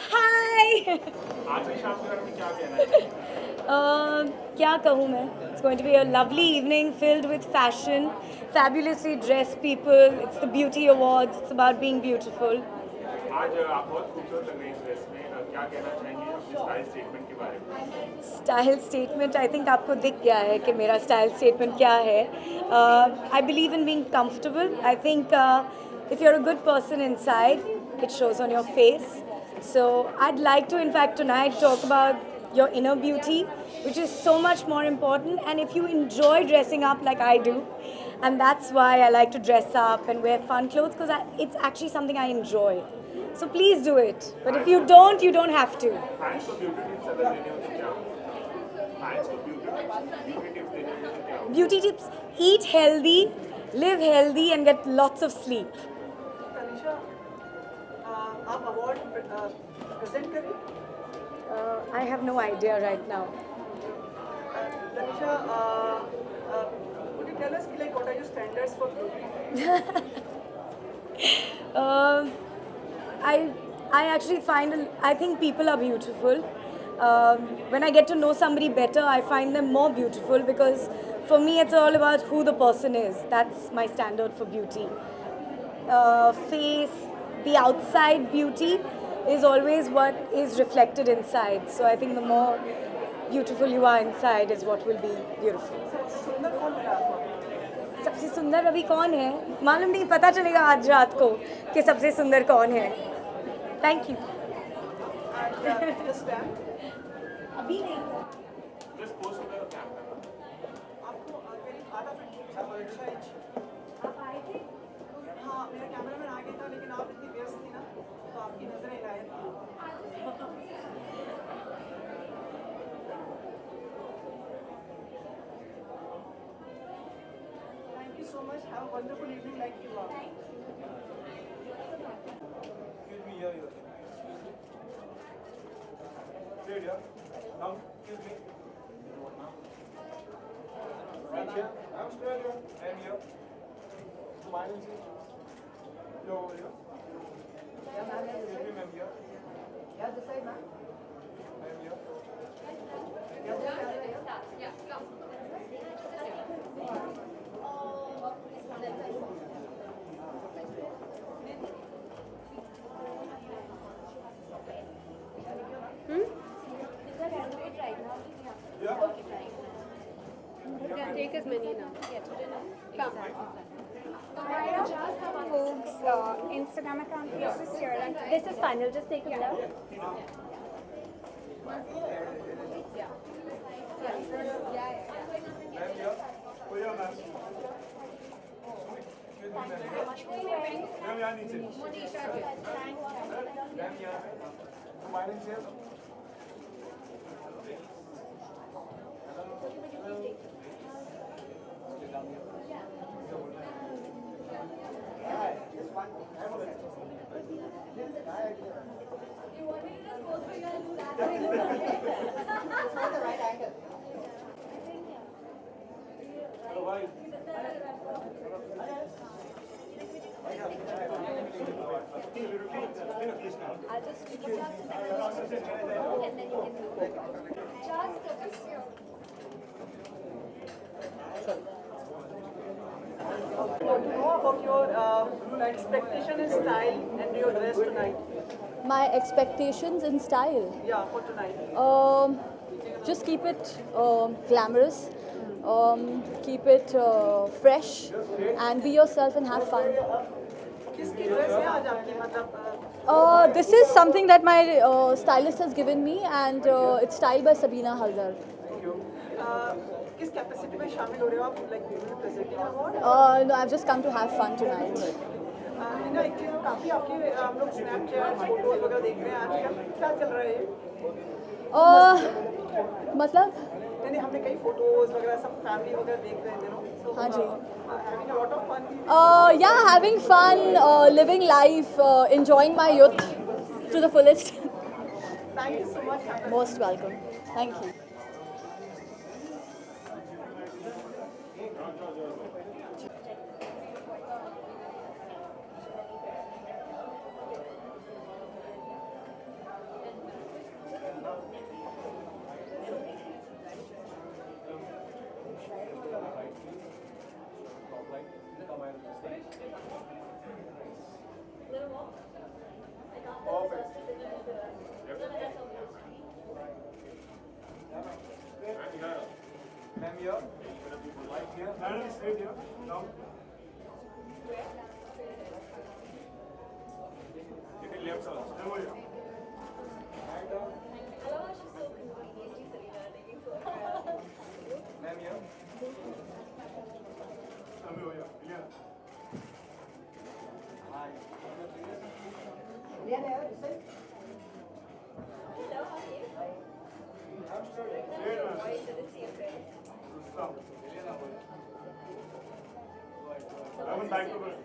हाय आज की शाम के बारे में क्या कहना चाहिए? क्या कहूँ मैं it's going to be a lovely evening filled with fashion fabulously dressed people. It's the beauty awards. It's about being beautiful. आज आप बहुत खूबसूरत लग रही हैं इस ड्रेस में। क्या कहना चाहेंगे अपने स्टाइल स्टेटमेंट के बारे में? स्टाइल स्टेटमेंट आई थिंक आपको दिख गया है कि मेरा स्टाइल स्टेटमेंट क्या है. आई believe in being comfortable. I think if you're a good person inside, it shows on your face. So I'd like to in fact tonight talk about your inner beauty, which is so much more important. And if you enjoy dressing up like I do, and that's why I like to dress up and wear fun clothes, because it's actually something I enjoy. So please do it. But if you don't have to. Fans को beauty tips अगर देने हो तो क्या? Fans को beauty tips देने हो तो क्या? Beauty tips: eat healthy, live healthy, and get lots of sleep. Tanisha, आप अवार्ड प्रेजेंट करें. I have no idea right now. Tanisha, would you tell us like what are your standards for beauty? I actually I think people are beautiful. When I get to know somebody better, I find them more beautiful, because for me it's all about who the person is. That's my standard for beauty. Face, the outside beauty is always what is reflected inside. So I think the more beautiful you are inside is what will be beautiful. सबसे सुंदर कौन लगा आपको? सबसे सुंदर अभी कौन है मालूम नहीं, पता चलेगा आज रात को कि सबसे सुंदर कौन है. Thank you. And the stamp. अभी नहीं. Just post to the camera. आपको very part of it अच्छा है. आप आए थे? हाँ, मेरा कैमरामैन आ गया था, लेकिन आप इतनी व्यस्त थी ना, तो आपकी नजरें गायब थी. Thank you so much. Have a wonderful evening like you are. Excuse me, here. Straight here. Now, excuse me. Right here. I'm straight here. And here. Smile and see. You're over here. Excuse me, ma'am, here. Yeah, this side, ma'am. Ma'am, here. Yeah. Take as many now. Come. Vogue's Instagram account is here. And this is final. Just take a look. Ma'am, here. Oh, yeah, ma'am. Excuse me, ma'am. Ma'am, यहाँ नीचे. Ma'am, यहाँ पे. Smile and say. To know about your expectations style and your dress tonight? My expectations in style. Yeah, for tonight. Just keep it glamorous, keep it fresh, and be yourself and have fun. किसकी dress है आज आपकी मतलब This is something that my stylist has given me, and it's styled by Sabina Haldar. किस capacity में शामिल हो रहे हो आप like presenting award No, I've just come to have fun tonight. ना एक चीज काफी आपके हम लोग स्नैपचैट फोटोज वगैरह देख रहे हैं आजकल क्या चल रहा है ये मतलब नहीं हमने कई फोटोज वगैरह सब फैमिली वगैरह देख रहे थे सो हाँ जी. Having a lot of fun Yeah, having fun, living life, enjoying my youth to the fullest. Thank you so much Most welcome. Thank you. Ma'am, here. Right here. Madam, straight here. Now. Take it left also. Over here. Right down. Ma'am, here. Come over here. Clear. Hi. I'm straight. Straight, ma'am. Come. Come back to work.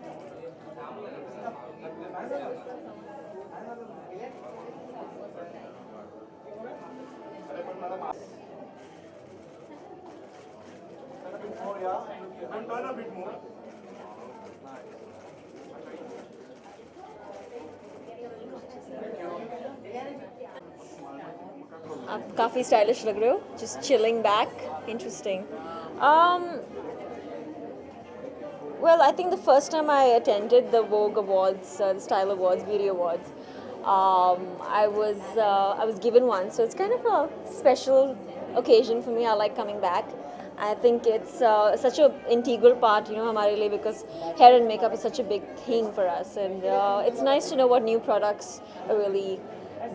Turn a bit more, yeah. And turn a bit more. आप काफ़ी stylish लग रहे हो. Just chilling back. Interesting. Well, I think the first time I attended the Vogue Awards, the Style Awards, Beauty Awards, I was given one, so it's kind of a special occasion for me. I like coming back. I think it's such an integral part, हमारे लिए, because hair and makeup is such a big thing for us, and it's nice to know what new products are really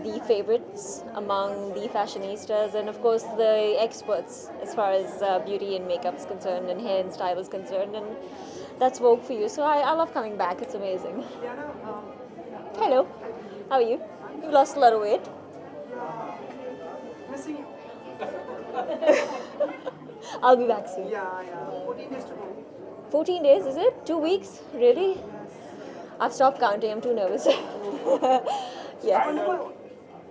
the favorites among the fashionistas and of course the experts as far as beauty and makeup is concerned and hair and style is concerned, and that's Vogue for you. So I love coming back. It's amazing. Hello, how are you? You lost a lot of weight. missing you I'll be back soon. yeah 14 days to go 14 days, is it? 2 weeks? Really? I've stopped counting. I'm too nervous. Yeah.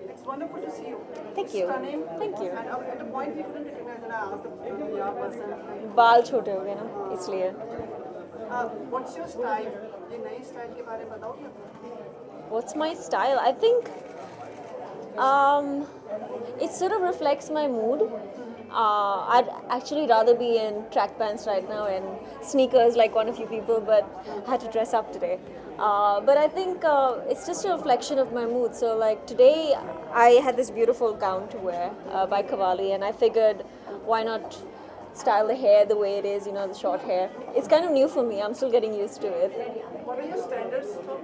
it's wonderful to see you Thank you. stunning Thank you. and at a point we couldn't recognize and I asked the yeah person बाल छोटे हो गए ना, इसलिए. what's your style ये नई style के बारे में बताओगे What's my style? I think it sort of reflects my mood. I'd actually rather be in track pants right now and sneakers like one of you people, but I had to dress up today. But I think it's just a reflection of my mood. So like today I had this beautiful gown to wear by Cavalli, and I figured why not style the hair the way it is, the short hair. It's kind of new for me. I'm still getting used to it. what are your standards for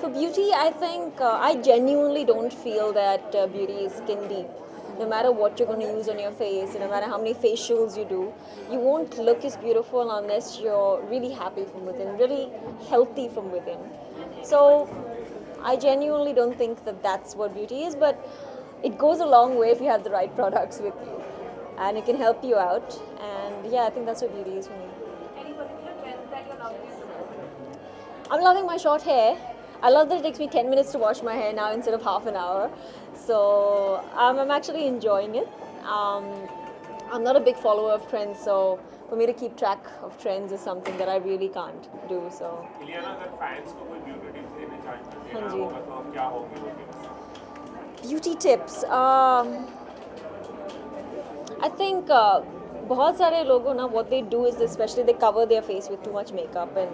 For beauty, I think I genuinely don't feel that beauty is skin deep. No matter what you're going to use on your face, no matter how many facials you do, you won't look as beautiful unless you're really happy from within, really healthy from within. So I genuinely don't think that that's what beauty is, but it goes a long way if you have the right products with you. And it can help you out. And yeah, I think that's what beauty is for me. Any particular trends that you're loving at the moment? I'm loving my short hair. I love that it takes me 10 minutes to wash my hair now instead of half an hour. So I'm actually enjoying it. I'm not a big follower of trends, so for me to keep track of trends is something that I really can't do. So Ileana, अगर fans को कोई beauty tips देने हाँ देना जी. होगा तो आप क्या होंगे वो tips? beauty tips. I think बहुत सारे लोगों ना what they do is especially they cover their face with too much makeup, and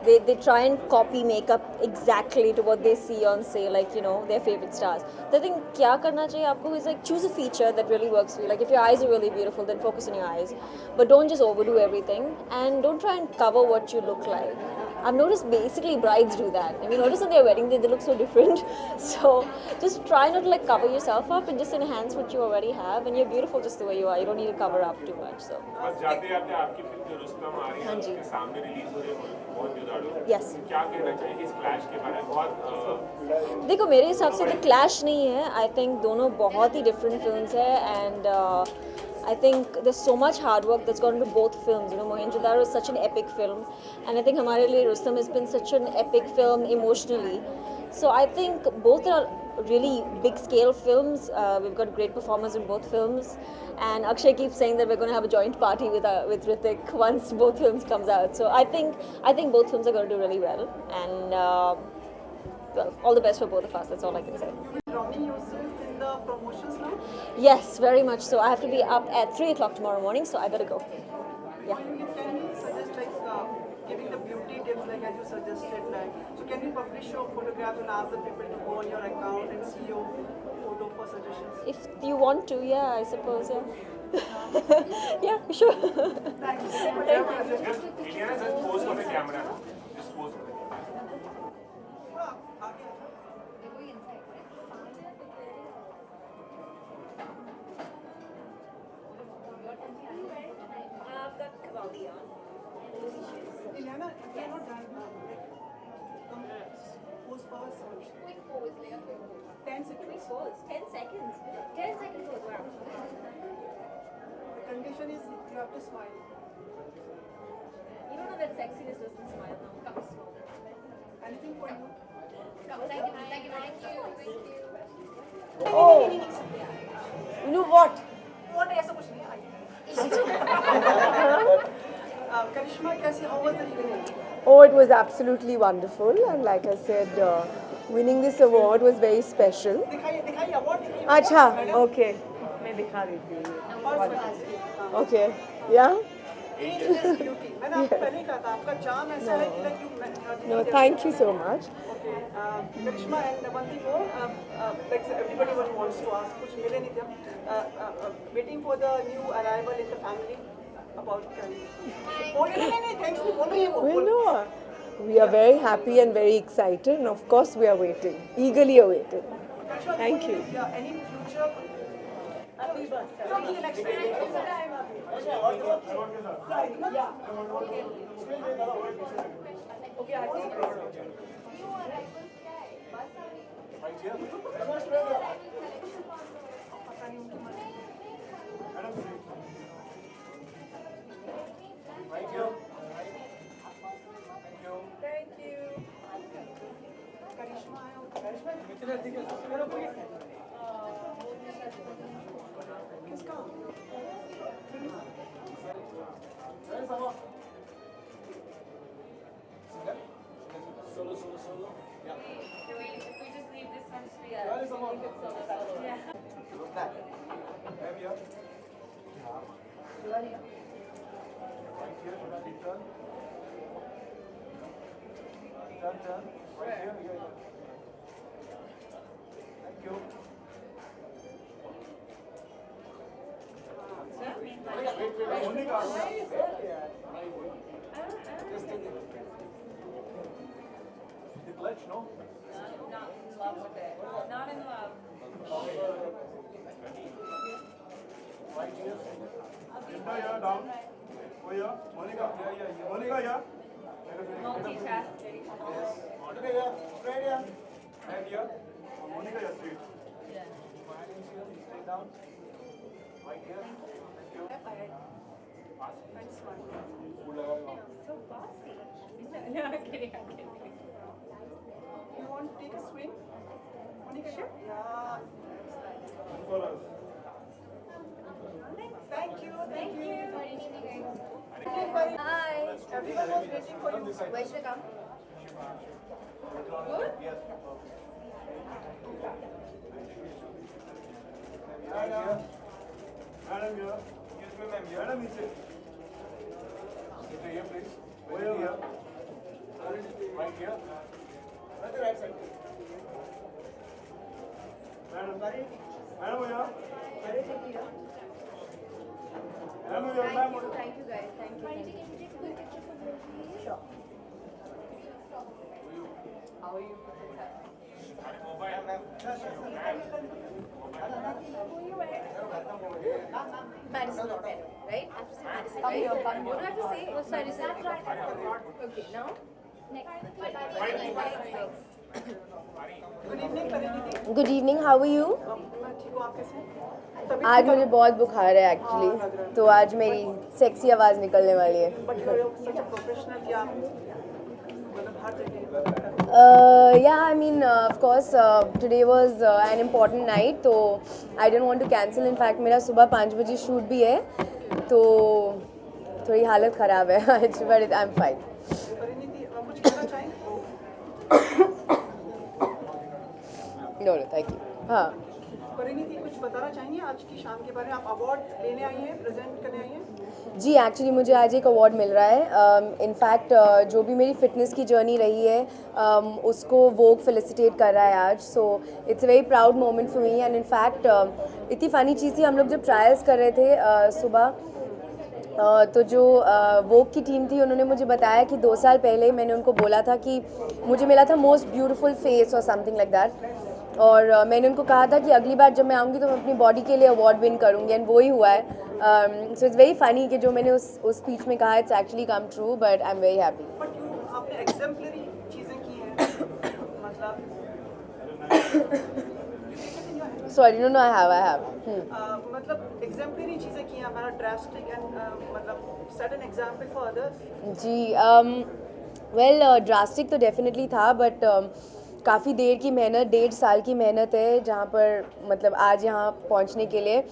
they try and copy makeup exactly to what they see on, say, like, you know, their favorite stars. So I think kya karna chahiye aapko is like choose a feature that really works for you. Like if your eyes are really beautiful, then focus on your eyes, but don't just overdo everything, and don't try and cover what you look like. I've noticed basically brides do that. I mean, notice on their wedding day they look so different. So just try not to like cover yourself up and just enhance what you already have, and you're beautiful just the way you are. You don't need to cover up too much. So बस जाते जाते आपकी film जो रुस्तम आ रही है हाँ जी। उसके सामने रिलीज हो रही है बहुत जुदाड़ू Yes. क्या कहना चाहिए इस क्लैश के बारे में बहुत देखो मेरे हिसाब से तो क्लैश नहीं है. आई थिंक दोनों बहुत ही डिफरेंट फिल्म्स है, and I think there's so much hard work that's gone into both films. You know, Mohenjo-daro is such an epic film, and I think हमारे लिए Rustom has been such an epic film emotionally. So I think both are really big scale films. We've got great performers in both films, and Akshay keeps saying that we're going to have a joint party with Hrithik once both films comes out. So I think both films are going to do really well, and well, all the best for both of us. That's all I can say. Drowning yourself in the promotions now? Yes, very much so. I have to be up at 3 o'clock tomorrow morning, so I better go. Yeah. Can we suggest like giving the beauty tips like as you suggested, like so can we publish your photographs and ask the people to go on your account and see your photo for suggestions? If you want to, yeah, I suppose, yeah. Yeah, sure. Thank you so much. just Ileana just pose for the camera just pose for the camera Ileana, if you're not done, come pose for us. Quick pose, Leah. 10 seconds. Pose. 10 seconds. 10 seconds pose. Wow. The condition is you have to smile. You don't know that sexiness doesn't smile now. Come slow. Anything for you? Come, thank you. Thank you. Thank you. Oh, you know what? वो नहीं ऐसा कुछ नहीं है. Karishma, कैसी how was the evening? Oh, it was absolutely wonderful, and like I said, winning this award was very special. दिखाइए award दिखाइए. अच्छा, okay, मैं दिखा देती हूँ. Okay, yeah. Ageless beauty. मैंने आपको पहले ही कहा था आपका charm ऐसा है कि like you. No, thank you so much. Okay, Karishma and one thing more, like everybody wants to ask, कुछ मिले नहीं थे. Waiting for the new arrival in the family about Kari. Oh नहीं, thanks नहीं बोल रही है वो. Well, no, we are very happy and very excited, and of course we are waiting, eagerly awaiting. Karishma, Thank you. Yeah, any future? Okay, next time. Okay, I think. Krishna, yeah, down. Oh, yeah. Monica, yeah. Monica, yeah. Multitasking. Yes. Monica, yeah. Straight, yeah. And yeah. Monica, yeah, straight. Yeah. Straight down. Right here. Thank you. Food लगा रहे हो आप? So bossy. No, I'm kidding. I'm kidding. You want to take a swing? Monica, sure. Yeah. For us. Thank you. Thank you. Hi. Everyone was waiting for you. Where should I come? Madam, here. Excuse me, ma'am. Madam, नीचे. Sit here, please. Over here. Right here. Right the right side. Madam, madam, here. Madam, here. Ma'am, Thank you guys. Thank you. Sure. How are you? Madison, right? I have to say Madison, right? What do I have to say? Oh, sorry, that's right. Okay, now? Good evening Parineeti good evening, how are you? मैं ठीक हूँ, आप कैसे हैं? तबीयत आज ठीक है? मुझे बहुत बुखार है एक्चुअली, तो आज मेरी सेक्सी आवाज़ निकलने वाली है. But you are such a professional कि आप मतलब हर जगह Yeah, I mean, of course, today was an important night, तो I didn't want to cancel. In fact, मेरा सुबह 5 बजे शूट भी है, तो थोड़ी हालत ख़राब है आज, but I'm fine. परिणीति कुछ कहना चाहेंगे? No, thank you. हाँ. परिणीति कुछ बताना चाहेंगे आज की शाम के बारे में? आप अवार्ड लेने आई हैं, प्रेजेंट करने आई हैं? जी, एक्चुअली मुझे आज एक अवार्ड मिल रहा है. इनफैक्ट जो भी मेरी फिटनेस की जर्नी रही है, उसको वोग फेलिसिटेट कर रहा है आज. So it's a very proud moment for me. And in fact इतनी फ़नी चीज़ थी, हम लोग जब ट्रायल्स कर रहे थे सुबह, तो जो वोग की टीम थी उन्होंने मुझे बताया कि 2 साल पहले मैंने उनको बोला था कि मुझे मिला था मोस्ट ब्यूटीफुल फेस और समथिंग लाइक दैट. और मैंने उनको कहा था कि अगली बार जब मैं आऊँगी तो मैं अपनी बॉडी के लिए अवार्ड विन करूँगी, एंड वो ही हुआ है. सो इट्स वेरी फनी कि जो मैंने उस स्पीच में कहा it's actually come true, but I am very happy. But you आपने एग्जाम्पलरी चीज़ें की हैं, मतलब सॉरी, नो आई हैव. मतलब एग्जाम्पलरी चीज़ें की हैं, हमारा ड्रास्टिक एंड मतलब set an example for others. जी, वेल ड्रास्टिक तो डेफिनेटली था, बट काफ़ी देर की मेहनत, 1.5 साल की मेहनत है जहाँ पर मतलब आज यहाँ पहुँचने के लिए.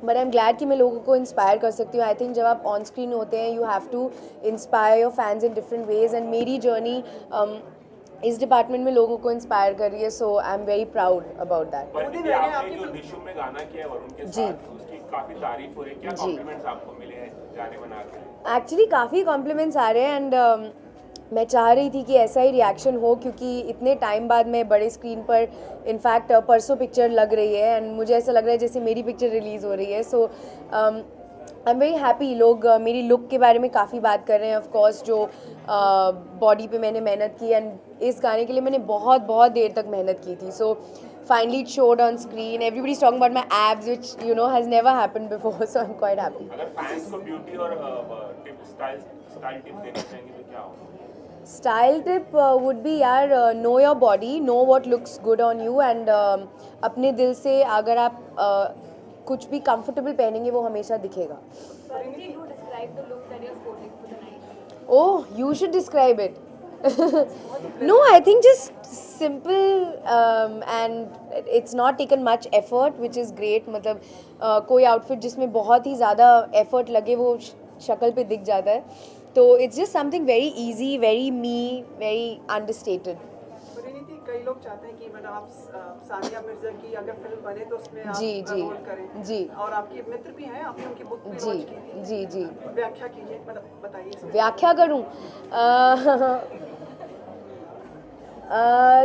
बट आई एम ग्लैड कि मैं लोगों को इंस्पायर कर सकती हूँ. आई थिंक जब आप ऑन स्क्रीन होते हैं, you have to inspire your fans in different ways, and मेरी जर्नी इस डिपार्टमेंट में लोगों को इंस्पायर कर रही है. So I am very proud about that. आपने जो दिशु में गाना किया है वरुण के जी. साथ, उसकी काफी तारीफ हो रही है. क्या जी. कॉम्प्लीमेंट्स आपको मिले हैं गाने बना के? एक्चुअली काफ़ी कॉम्प्लीमेंट्स आ रहे हैं, एंड मैं चाह रही थी कि ऐसा ही रिएक्शन हो, क्योंकि इतने टाइम बाद मैं बड़े स्क्रीन पर, इनफैक्ट परसों पिक्चर लग रही है, एंड मुझे ऐसा लग रहा है जैसे मेरी पिक्चर रिलीज़ हो रही है. So I am very happy. लोग मेरी लुक के बारे में काफ़ी बात कर रहे हैं. ऑफ कोर्स जो बॉडी पे मैंने मेहनत की, एंड इस गाने के लिए मैंने बहुत बहुत देर तक मेहनत की थी. सो finally it showed on screen. Everybody's talking about my abs, which you know has never happened before, so I'm quite happy. अगर फैंस को ब्यूटी और स्टाइल टिप देना चाहेंगे तो क्या होगा? Style tip would be यार, know your body, know what looks good on you, and अपने दिल से अगर आप कुछ भी comfortable पहनेंगे वो हमेशा दिखेगा. Oh, you should describe it. No, I think just simple, and it's not taken much effort, which is great. मतलब कोई आउटफिट जिसमें बहुत ही ज़्यादा एफर्ट लगे वो शक्ल पे दिख जाता है. तो it's just something very easy, very me, very understated. Parineeti कई लोग चाहते हैं कि मतलब आप सानिया मिर्जा की अगर फिल्म बने तो उसमें आप जी, जी, रोल करें. जी. और आपके मित्र भी हैं, आपने उनकी बुक भी जी, लॉन्च की थी. जी, जी. व्याख्या कीजिए, मतलब बताइए इसमें. व्याख्या करूं?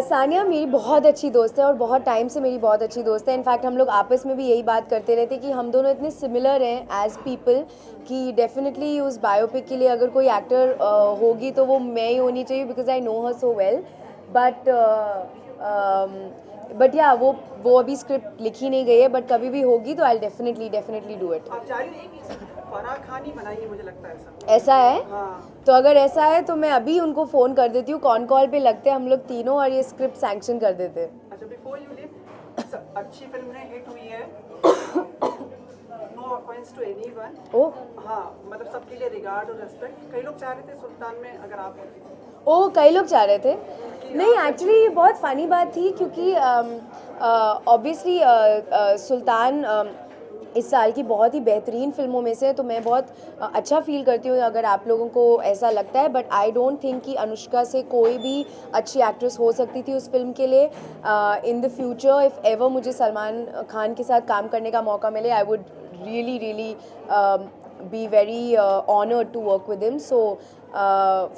सानिया मेरी बहुत अच्छी दोस्त है, और बहुत टाइम से मेरी बहुत अच्छी दोस्त है. इनफैक्ट हम लोग आपस में भी यही बात करते रहते हैं कि हम दोनों इतने सिमिलर हैं एज पीपल कि डेफिनेटली उस बायोपिक के लिए अगर कोई एक्टर होगी तो वो मैं ही होनी चाहिए, because I know her so well. But या वो अभी स्क्रिप्ट लिखी नहीं गई है, बट कभी भी होगी तो आई डेफिनेटली डू इट. आप चाह रही हैं कि फराह खान ही बनाएंगे, मुझे लगता है ऐसा. ऐसा है? हाँ. तो अगर ऐसा है तो मैं अभी उनको फ़ोन कर देती हूँ, कॉल पे लगते हैं हम लोग तीनों, और ये स्क्रिप्ट सैंक्शन कर देते हैं. अच्छा, बिफोर यू लिव, अच्छी फिल्म है, हिट हुई है. No offence to anyone. Oh, हाँ, मतलब सबके लिए रिगार्ड और रेस्पेक्ट. कई लोग चाह रहे थे सुल्तान में अगर आप होती. ओह, कई लोग चाह रहे थे. नहीं, एक्चुअली ये बहुत फ़नी बात थी, क्योंकि ऑब्वियसली सुल्तान इस साल की बहुत ही बेहतरीन फिल्मों में से, तो मैं बहुत अच्छा फील करती हूँ अगर आप लोगों को ऐसा लगता है. बट आई डोंट थिंक कि अनुष्का से कोई भी अच्छी एक्ट्रेस हो सकती थी उस फिल्म के लिए. In the future if ever मुझे सलमान खान के साथ काम करने का मौका मिले, I would really be very honored to work with him. So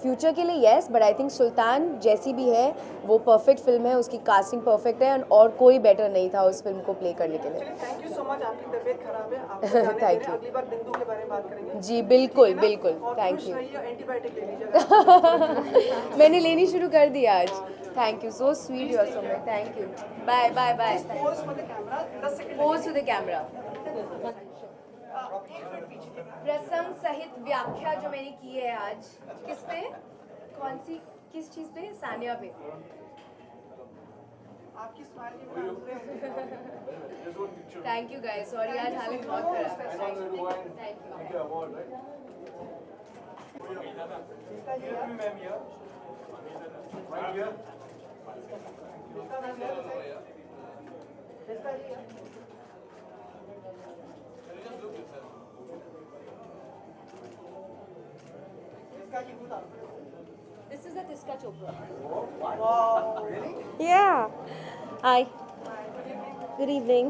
future के लिए येस, बट आई थिंक सुल्तान जैसी भी है वो परफेक्ट फिल्म है, उसकी कास्टिंग परफेक्ट है और कोई बेटर नहीं था उस फिल्म को प्ले करने के लिए. Thank you so much. आपकी तबीयत खराब है, आपको जाने दे रहे हैं. you. अगली बार बिंदु के बारे में बात करेंगे. जी बिल्कुल बिल्कुल, और थैंक खुश यू. रहिए, एंटीबायोटिक ले लीजिएगा. मैंने लेनी शुरू कर दी आज. Thank you, so sweet your so much. Thank you. Bye bye bye. Pose for the camera, 10 second. Pose to the camera. रसम सहित व्याख्या जो मैंने की है आज, किस पे, कौन सी, किस चीज़ पे? सानिया पे. आपकी स्माइल की पूरे थैंक यू गाइस, सॉरी आज हालत बहुत खराब है. Thank you. Get the award, right? Here, ma'am, here. Right here. This is a Tiska Chopra. Yeah. Hi. Good evening.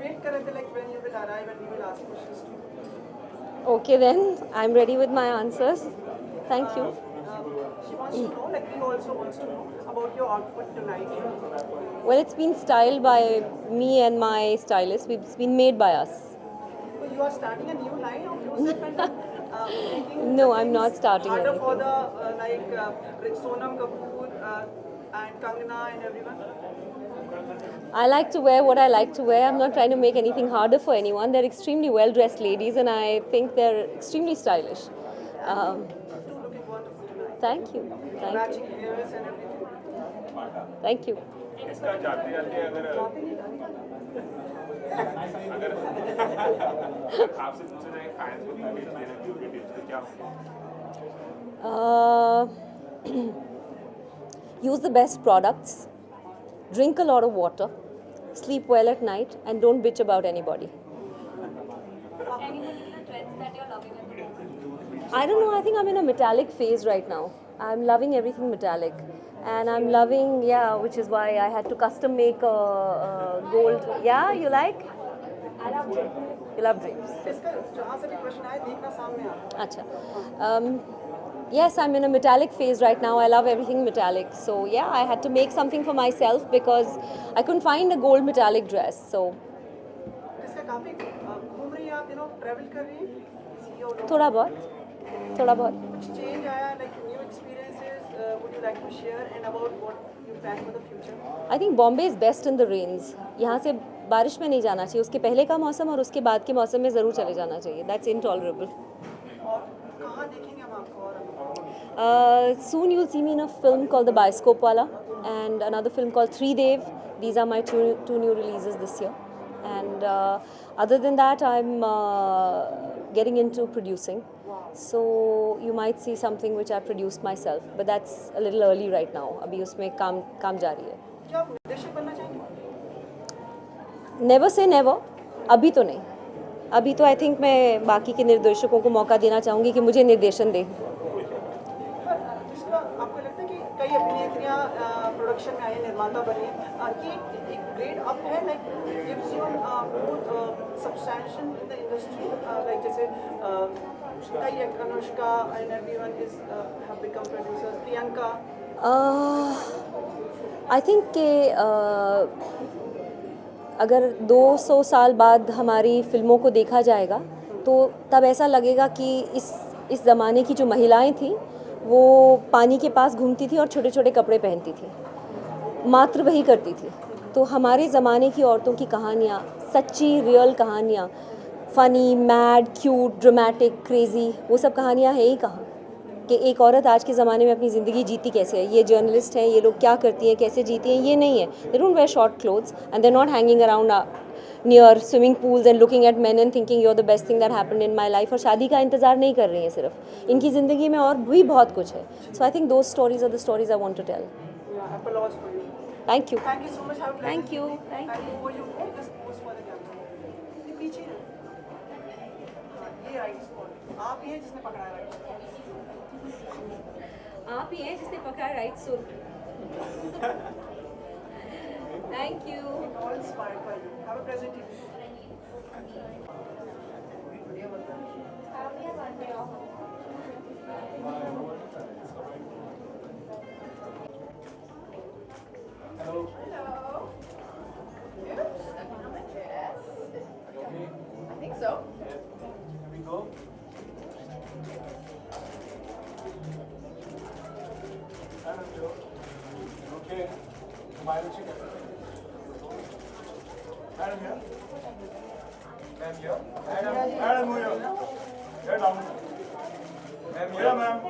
Wait कर रहे थे, like when you will arrive and we will ask questions to you. Okay then, I'm ready with my answers. Thank you. She wants to know, like we also wants to know about your outfit tonight. Well, it's been styled by me and my stylist. It's been made by us. So you are starting a new line of yourself and making No, I'm not starting harder anything. for the like Sonam Kapoor and Kangana and everyone. I like to wear what I like to wear. I'm not trying to make anything harder for anyone. They're extremely well-dressed ladies and I think they're extremely stylish. Two looking wonderful tonight. Thank you. Thank you. Matching hairs and everything. Thank you. इसका जाते जाते अगर आपसे पूछा जाए fans को tips देना क्यों टिप्स तो क्या होगा? Use the best products. Drink a lot of water. Sleep well at night and don't bitch about anybody. I don't know, I think I'm in a metallic phase right now. I'm loving everything metallic. And I'm loving, yeah, which is why I had to custom make a gold. Yeah, you like? I love drapes. You love drapes. इसका जहाँ से भी प्रश्न आए देखना सामने आ. Acha. Yes, I'm in a metallic phase right now. I love everything metallic. So yeah, I had to make something for myself because I couldn't find a gold metallic dress. So इसका काफी घूम रही हैं आप, travel कर रही हैं. थोड़ा बहुत. कुछ चेंज आया, like new experiences would you like to share and about what you plan for the future? I think Bombay is best in the rains. यहाँ से बारिश में नहीं जाना चाहिए. उसके पहले का मौसम और उसके बाद के मौसम में ज़रूर चले जाना चाहिए. That's intolerable. और कहाँ देखेंगे हम आपको? और Soon you'll see me in a film called The Bioscope Wala and another film called Three Dev. These are my two new releases this year. And other than that, I'm getting into producing. So you might see something which I produced myself, but that's a little early right now. अभी उसमें काम जारी है. क्या आप निर्देशक बनना चाहेंगे? Never say never. अभी तो नहीं. अभी तो I think मैं बाकी के निर्देशकों को मौका देना चाहूँगी कि मुझे निर्देशन दें. जिसका आपको लगता है कि कई अभिनेत्रियाँ प्रोडक्शन में आई, निर्माता बनी, ये एक ग्रेड अप है, like gives you more substantial in the industry, like जैसे कई Anushka and everyone is have become producers, Priyanka. I think कि अगर 200 साल बाद हमारी फिल्मों को देखा जाएगा तो तब ऐसा लगेगा कि इस ज़माने की जो महिलाएं थीं वो पानी के पास घूमती थी और छोटे छोटे कपड़े पहनती थी, मात्र वही करती थी. तो हमारे ज़माने की औरतों की कहानियाँ, सच्ची रियल कहानियाँ, funny, mad, cute, dramatic, crazy, वो सब कहानियाँ हैं ही कहाँ. कि एक औरत आज के ज़माने में अपनी ज़िंदगी जीती कैसे है. ये जर्नलिस्ट हैं, ये लोग क्या करती हैं, कैसे जीती हैं, ये नहीं है. They don't wear short clothes and they are not hanging around near swimming pools and looking at men and thinking you are the best thing that happened in my life. और शादी का इंतज़ार नहीं कर रही हैं सिर्फ. इनकी ज़िंदगी में और भी बहुत कुछ है. So I think those stories are the stories I want to tell. applause for you. Thank you. Thank you so much. Have a pleasant Thank you. evening. Thank And before you go, just pose for the camera. ये पीछे है. हाँ, ये right spot. आप ही हैं जिसने पकड़ा है right spot. आप ही हैं जिसने पकड़ा राइट सुर. Thank you. All inspired by you. Have a pleasant evening. Hello. I think so. Here we go. Madam, you okay? Smile, chicken. Madam here. Ma'am here. Madam here. Here down. Ma'am here, ma'am.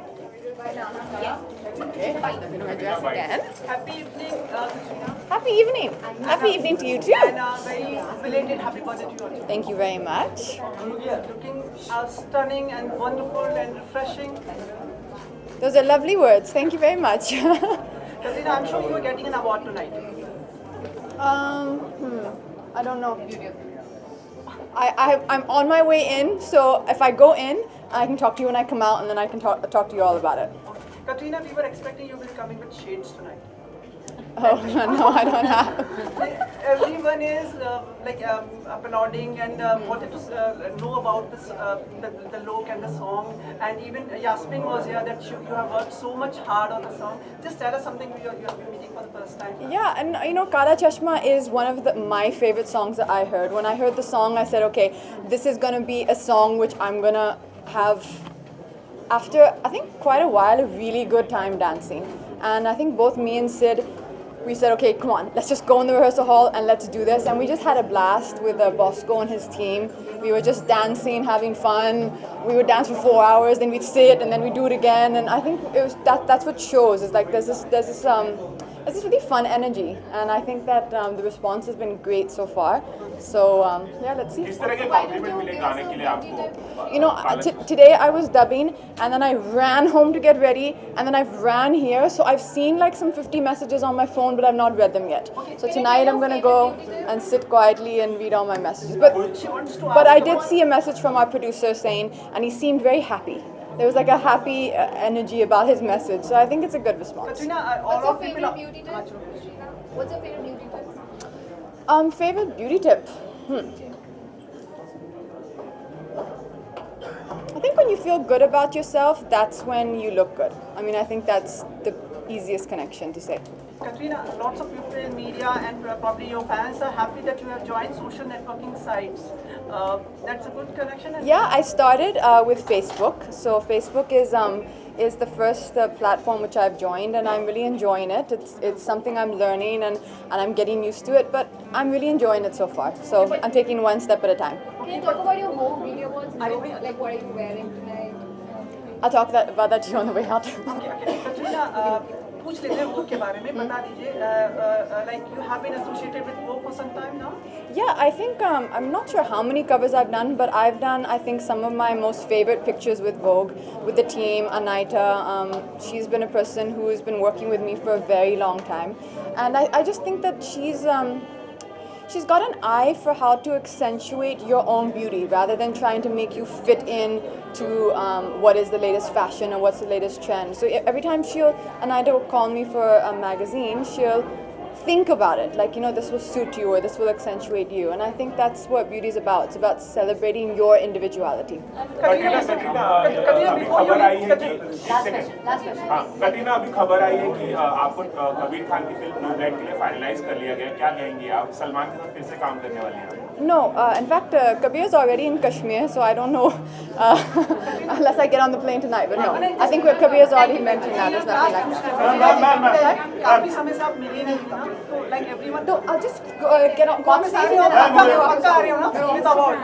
Okay, let me address again. Happy evening, Katrina. Happy evening. Happy evening to you too. And very belated happy birthday to you also. Thank you very much. Looking stunning and wonderful and refreshing. Those are lovely words. Thank you very much. Katrina, I'm sure you are getting an award tonight. I don't know. I'm on my way in, so if I go in, I can talk to you when I come out, and then I can talk to you all about it. Katrina, we were expecting you will come in with shades tonight. Oh, no, I don't have. Everyone is applauding and wanted to know about this, the look and the song. And even Yasmin was here that you have worked so much hard on the song. Just tell us something you have been meeting for the first time. Yeah, and you know, Kala Chashma is one of my favorite songs that I heard. When I heard the song, I said, okay, this is going to be a song which I'm going to have, after I think quite a while, a really good time dancing. And I think both me and Sid, we said, okay, come on, let's just go in the rehearsal hall and let's do this. And we just had a blast with Bosco and his team. We were just dancing, having fun. We would dance for 4 hours, then we'd sit, and then we'd do it again. And I think it was that's what shows. It's like there's this really fun energy, and I think that the response has been great so far. So yeah, let's see. किस तरह के complement मिले गाने के लिए आपको? You know, today I was dubbing, and then I ran home to get ready, and then I've ran here. So I've seen like some 50 messages on my phone, but I've not read them yet. So tonight I'm gonna go and sit quietly and read all my messages. But I did see a message from our producer saying, and he seemed very happy. There was like a happy energy about his message. So I think it's a good response. Katrina, all of people are... beauty tip? What's your favorite beauty tip? Favorite beauty tip? I think when you feel good about yourself, that's when you look good. I mean, I think that's the easiest connection to say. Katrina, lots of people in media and probably your fans are happy that you have joined social networking sites. That's a good connection. Yeah, I started with Facebook. So Facebook is the first platform which I've joined, and I'm really enjoying it. It's something I'm learning and I'm getting used to it, but I'm really enjoying it so far. So I'm taking one step at a time. Can you talk about your Vogue video awards? Like what are you wearing tonight? I'll talk about that to you on the way out. Okay. Katrina, पूछ लेते हैं Vogue के बारे में. बता दीजिए, like you have been associated with Vogue for some time now? Yeah, I think, I'm not sure how many covers I've done, but I've done, I think, some of my most favorite pictures with Vogue, with the team, Anaita. She's been a person who's been working with me for a very long time. And I just think that she's got an eye for how to accentuate your own beauty rather than trying to make you fit in to what is the latest fashion or what's the latest trend. So every time Anaita will call me for a magazine, she'll think about it, like, you know, this will suit you or this will accentuate you. And I think that's what beauty is about. It's about celebrating your individuality. Katrina अभी खबर आई है कि कटरीना अभी खबर आई है कि आपको कबीर खान की फिल्म ब्लू ब्लैक के लिए फाइनलाइज कर लिया गया. क्या कहेंगे आप? सलमान के साथ फिर से काम करने वाले हैं? No, in fact, Kabir is already in Kashmir, so I don't know unless I get on the plane tonight. But no, I think Kabir is already mentioned that. There's nothing like that. काफी समय से आप मिले नहीं ना, तो like everyone. No, I'll just get on. वापस आ रहे हो ना? पक्का आ रहे हो ना? With award.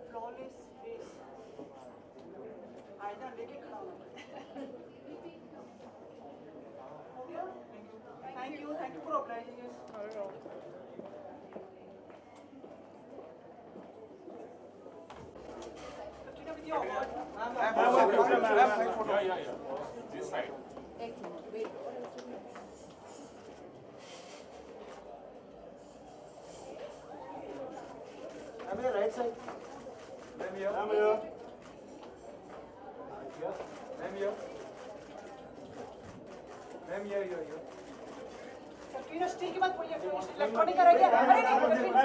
Flawless face. आईना लेके खड़ा हो. Thank you for obliging us. Katrina, with your award. Yeah. This side. I'm here, right side. I'm here. I'm here. I'm here. I'm here. Katrina steel की बात बोलिए, इलेक्ट्रॉनिक का रह गया। अरे नहीं, कटरीना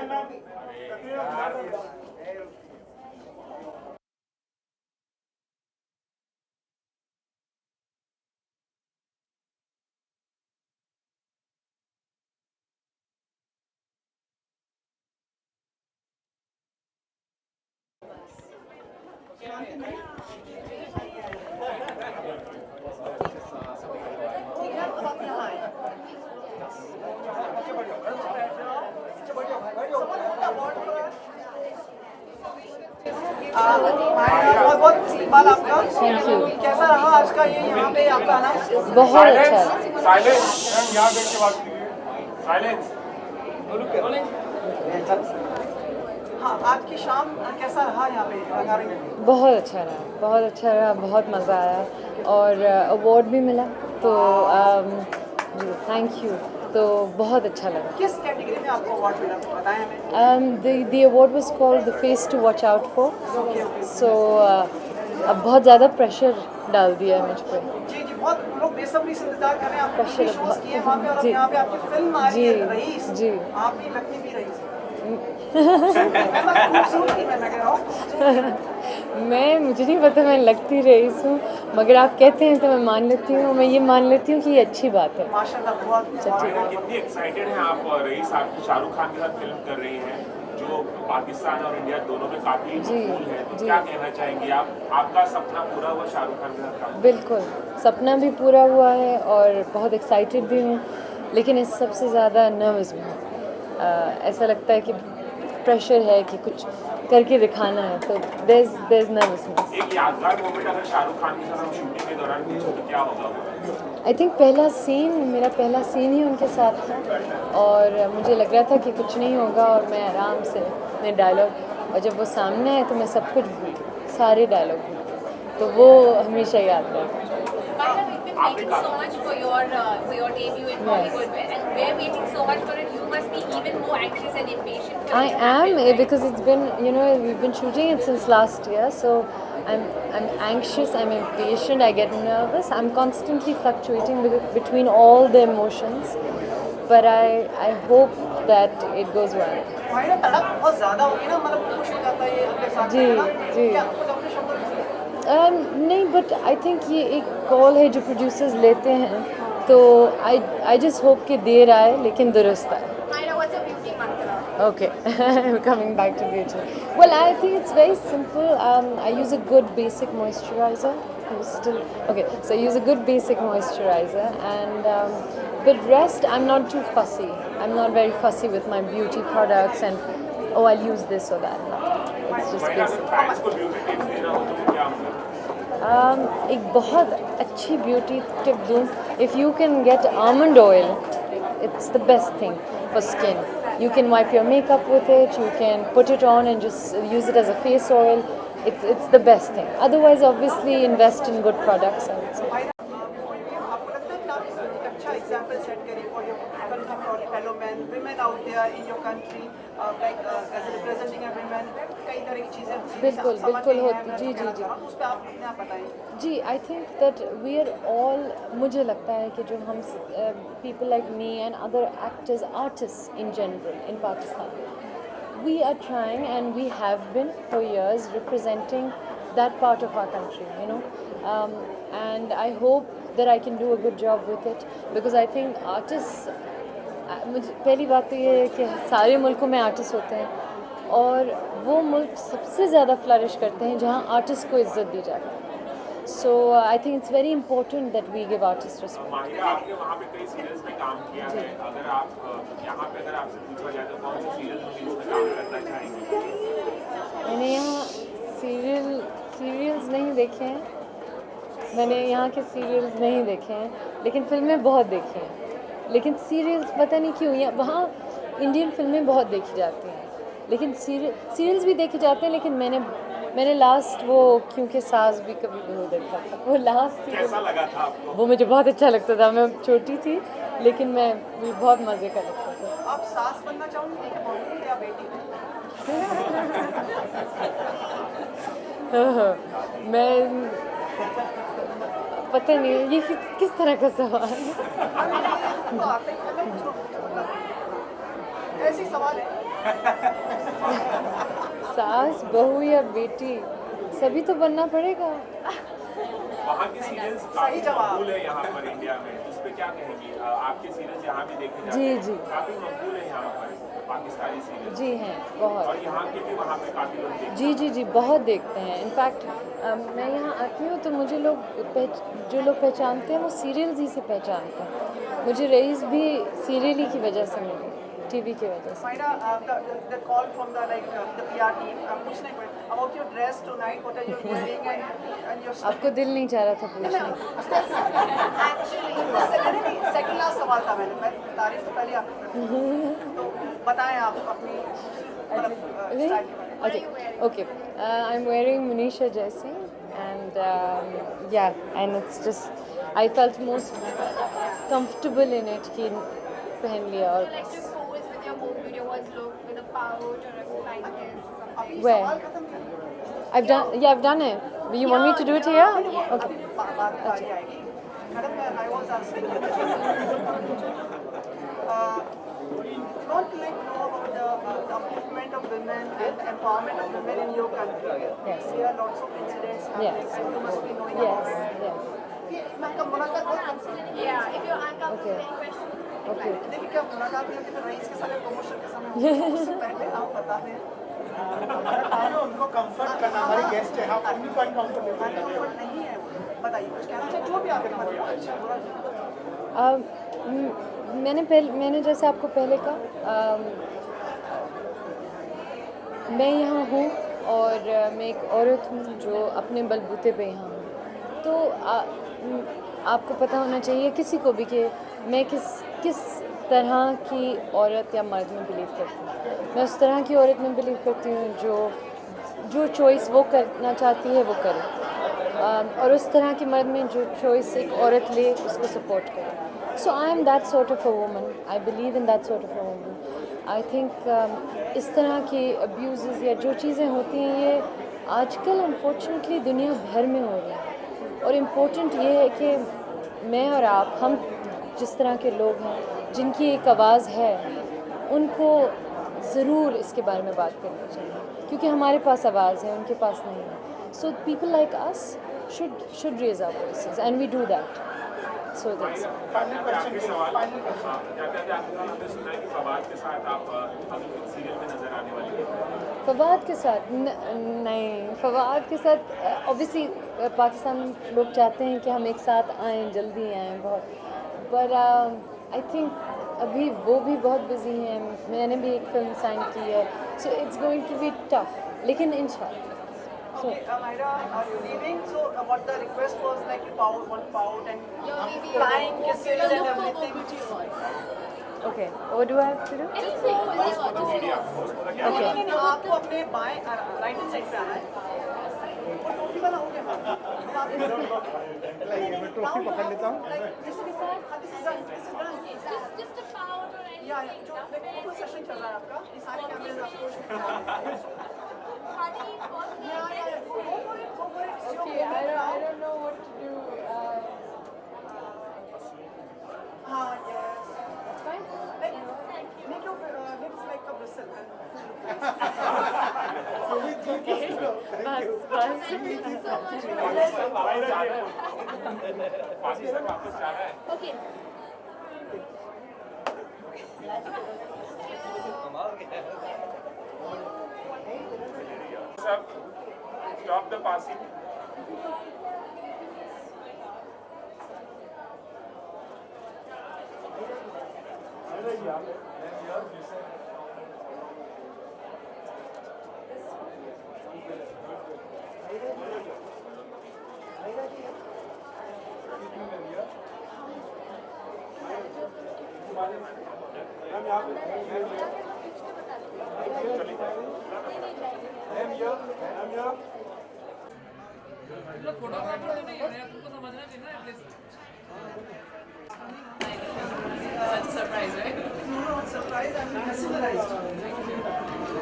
बहुत बहुत इस्तेमाल आपका। Thank you. कैसा रहा आज का ये यहाँ पे आपका आना? बहुत अच्छा है। साइलेंस यहाँ बैठ के बात कीजिए। साइलेंस। हाँ, आज की शाम कैसा रहा यहाँ पे रंगारंग में? बहुत अच्छा रहा, बहुत अच्छा रहा, बहुत मज़ा आया और अवार्ड भी मिला तो जी थैंक यू, तो बहुत अच्छा लगा। किस कैटेगरी में आपको अवार्ड मिला बताएं हमें। The award was called the face to watch out for. So अब बहुत ज़्यादा प्रेशर डाल दिया है मुझ पर। जी जी, बहुत लोग बेसब्री से इंतजार कर रहे हैं। आपके प्रेशर शोज बहुत- किए वहाँ पे और अब जी। यहाँ पे आपकी फिल्म आ रही है रईस। जी। आप भी लगती भी रईस। मैं खूबसूरती में मैं कह रहा हूँ। मुझे नहीं पता मैं लगती रईस हूँ, मगर आप कहते हैं तो मैं मान लेती हूँ, मैं ये मान लेती हूँ कि ये अच्छी बात है। माशाल्लाह बहुत। मायरा, कितनी एक्साइटेड हैं आप? रईस आपकी शाहरुख खान के साथ फिल्म कर रही हैं जो पाकिस्तान और इंडिया दोनों में काफी कूल है, तो जी। क्या कहना चाहेंगी आप? आपका सपना पूरा हुआ शाहरुख खान के साथ काम? बिल्कुल, सपना भी पूरा हुआ है और बहुत एक्साइटेड भी हूँ, लेकिन इस सबसे ज़्यादा नर्वस भी हूँ। ऐसा लगता है कि प्रेशर है कि कुछ करके दिखाना है, तो देयर इज नर्वसनेस। एक यादगार मोमेंट अगर शाहरुख खान के साथ हम शूटिंग के दौरान पूछो तो क्या होगा? आई थिंक मेरा पहला सीन ही उनके साथ था और मुझे लग रहा था कि कुछ नहीं होगा और मैं आराम से अपने डायलॉग, और जब वो सामने आए तो मैं सब कुछ भूल गई, सारे डायलॉग भूल गई, तो वो हमेशा याद रहेगा। Myra, we've been waiting so much for your debut in Bollywood, and we're waiting so much for it. You must be even more anxious and impatient for I it to happen, am right? because it's been, we've been shooting it since last year, so I'm anxious, I'm impatient, I get nervous, I'm constantly fluctuating between all the emotions, but I hope that it goes well. Myra, तड़प बहुत ज्यादा होगी ना, मतलब खुश हो जाता है ये अगले साथ जी, में, है ना? जी। क्या कुछ अपने शब्दों में? नहीं, बट आई थिंक ये एक कॉल है जो प्रोड्यूसर्स लेते हैं, तो आई जस्ट होप कि देर आए लेकिन दुरुस्त आए। Myra, what's your beauty mantra? Okay, coming back to beauty. Well, I think it's very simple. I use a good basic moisturizer. So I use a good basic moisturizer, and but rest, I'm not too fussy. I'm not very fussy with my beauty products, and I'll use this or that. No. It's just Myra, basic. अगर fans को beauty tips देना हो तो क्या होगा? एक बहुत अच्छी ब्यूटी टिप दूँ, if you can get almond oil, it's the best thing for skin. You can wipe your makeup with it, you can put it on and just use it as a face oil. It's the best thing. Otherwise, obviously, invest in good products, I would say. आपको लगता है कि आप एक अच्छा example set करें for your country, for fellow man, women out there in your country, like as a representing a women, कई तरह की चीज़ें होती हैं, बिल्कुल, समझ बिल्कुल नहीं होती, है, जी, मैं जी, कहना जी। चाह रहा हूँ, उस पर आप अपने आप बताएं। जी, I think that we are all, मुझे लगता है कि जो हम people like me and other actors, artist in general in Pakistan, we are trying and we have been for years representing that part of our country, and I hope that I can do a good job with it, because I think artists, मुझे पहली बात तो ये है कि सारे मुल्कों में आर्टिस्ट होते हैं और वो मुल्क सबसे ज़्यादा फ्लरिश करते हैं जहाँ आर्टिस्ट को इज्जत दी जाती है। So I think it's very important that we give artists respect. Mahira, आपने वहाँ पे कई सीरियल्स में काम किया है, अगर आप यहाँ पे अगर आपसे पूछा जाए तो कौन से सीरियल में काम करना चाहेंगे? मैंने यहाँ सीरियल्स नहीं देखे हैं, मैंने यहाँ के सीरियल्स नहीं देखे हैं, लेकिन फिल्में बहुत देखी हैं। लेकिन सीरियल्स पता नहीं क्यों, यहाँ वहाँ इंडियन फिल्में बहुत देखी जाती हैं, लेकिन सीरियल्स भी देखे जाते हैं, लेकिन मैंने लास्ट वो क्योंकि सास भी कभी बहू देखा था, वो लास्ट कैसा लगा था आपको? वो मुझे बहुत अच्छा लगता था। मैं छोटी थी लेकिन मुझे बहुत मज़े का लगता था। आप सास बनना चाहोगे या बहू या बेटी? मैं पता नहीं ये किस तरह का सवाल है। तो आते ही वैसे ही सवाल है। सास बहू या बेटी सभी तो बनना पड़ेगा। वहाँ के सीरियल्स काफी मकबूल है यहाँ पर इंडिया में, उस पर क्या कहेंगी? आपके सीरियल्स यहाँ भी देखे जाते हैं, जी। काफी मकबूल है यहाँ पर पाकिस्तानी सीरियल। जी हैं बहुत। और यहाँ के भी वहाँ पे काफी लोग देखते जी बहुत देखते हैं। इनफैक्ट मैं यहाँ आती हूँ तो मुझे जो लोग पहचानते हैं वो सीरियल्स ही से पहचानते हैं। मुझे रईस भी सीरियल ही की वजह से मिली, टीवी की वजह से। Maida, the call from the the PR team. पूछने को about your dress tonight. What are you wearing and your आपको दिल नहीं चाह रहा था पूछने? Actually, second last सवाल था मैं तारीफ तो पहले आपने तो बताएं आप अपनी मतलब स्टाइल के बारे में। Okay. I'm wearing Manisha Jaising, and and it's just I felt most comfortable in it कि पहन लिया और Like to pose with your home video was look with a pouch or a flying kiss or something. where सवाल खत्म किया। I've done it. You want me to do it here? Okay. बात बारी आएगी। Madam I was asking want to know about the upliftment of women and the empowerment of women in your country. Yes. There are lots of incidents happening Yes. and you must be knowing about it. Yes. ये मैं कब मुलाकात बहुत कम से Yeah, if you're uncomfortable Okay. with any question, Okay. देखिए क्या मुलाकात हुई थी रईस के साथ प्रमोशन के समय उससे पहले आप बता दें उनको कंफर्ट करना, हमारे गेस्ट है, आप उनको अनकंफर्टेबल अनकंफर्ट नहीं है बताइए कुछ कहना चाहिए जो भी आपके मन में अच्छा बुरा मैंने जैसे आपको पहले कहा, मैं यहाँ हूँ और मैं एक औरत हूँ जो अपने बलबूते पे यहाँ हूँ। तो आपको पता होना चाहिए किसी को भी कि मैं किस तरह की औरत या मर्द में बिलीव करती हूँ। मैं उस तरह की औरत में बिलीव करती हूँ जो चॉइस वो करना चाहती है वो करे, और उस तरह के मर्द में जो चॉइस एक औरत ले उसको सपोर्ट करे। So I am that sort of a woman, I believe in that sort of a woman. I think इस तरह के अब्यूज़ या जो चीज़ें होती हैं ये आजकल अनफॉर्चुनेटली दुनिया भर में हो रही हैं, और इम्पोर्टेंट ये है कि मैं और हम जिस तरह के लोग हैं जिनकी एक आवाज़ है उनको ज़रूर इसके बारे में बात करनी चाहिए, क्योंकि हमारे पास आवाज़ है उनके पास नहीं है। So people like us should raise our voices and we do that. So that's आखिरी सवाल, जाते आपने सुना है कि फवाद के साथ आप अभी सीरियल में नजर आने वाली है। फवाद के साथ नहीं, फवाद के साथ ऑब्वियसली पाकिस्तान में लोग चाहते हैं कि हम एक साथ आएँ, जल्दी आएँ बहुत, पर आई थिंक अभी वो भी बहुत बिजी हैं, मैंने भी एक फिल्म साइन की है, so it's going to be tough, लेकिन इंशाल्लाह। Okay, Maida, are you leaving? So what the request was like you pout and flying kisses and everything. Okay, what do I have to do? नहीं नहीं आपको अपने बाएं right hand side पे आना है। वो टोपी वाला हो गया मैं ट्रॉफी पकड़ लेता हूँ। just a pout or anything. या जो फोटो सेशन चल रहा है आपका, ये सारे कैमरे आपको Funny, Okay, I don't know what to do. yes. That's fine. Make your lips like a bristle. Pakistan वापस जा रहा है। Okay. Stop the passing. Surprise, I'm mesmerized.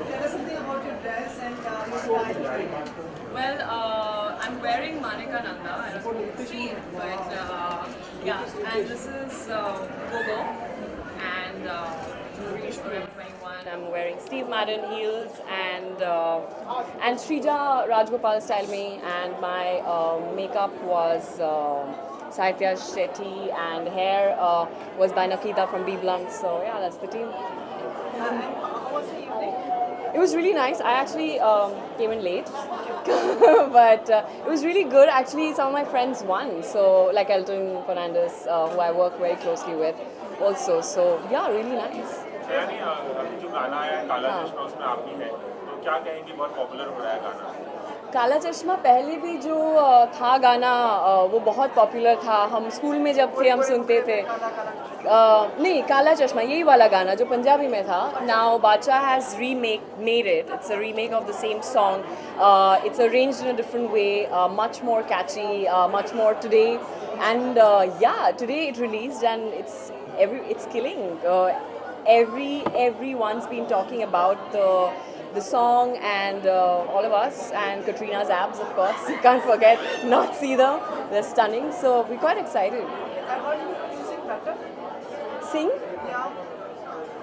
Tell us something about your dress and your style. Well, I'm wearing Manika Nanda as you can see, but yeah, and this is Gogo, and released 2021. I'm wearing Steve Madden heels and Shrija Rajgopal style me, and my makeup was Saitya Shetty, and hair was by Nakita from B Blunt. So yeah, that's the team. How was the evening? It was really nice. I actually came in late, but it was really good. Actually, some of my friends won. So like Elton Fernandez, who I work very closely with, also. So yeah, really nice. यानी अभी जो गाना आया है काला चश्मा, उसमें आप ही हैं, तो क्या कहेंगे, बहुत पॉपुलर हो रहा है गाना? काला चश्मा पहले भी जो था गाना, वो बहुत पॉपुलर था. हम स्कूल में जब थे हम सुनते थे. नहीं, काला चश्मा यही वाला गाना जो पंजाबी में था. नाउ बादशाह has made it. It's a remake of the same song. It's arranged in a different way, much more catchy, much more today. And yeah, today it released and it's killing. Everyone's been talking about the song, and all of us, and Katrina's abs, of course. You can't forget, not see them. They're stunning. So we're quite excited. I heard you sing better. Sing? Yeah.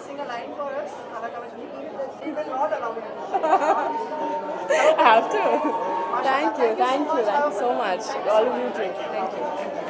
Sing a line for us. Kala Kala Chashma. We will not allow it. I have to. Thank you so much. All of you too. Thank you.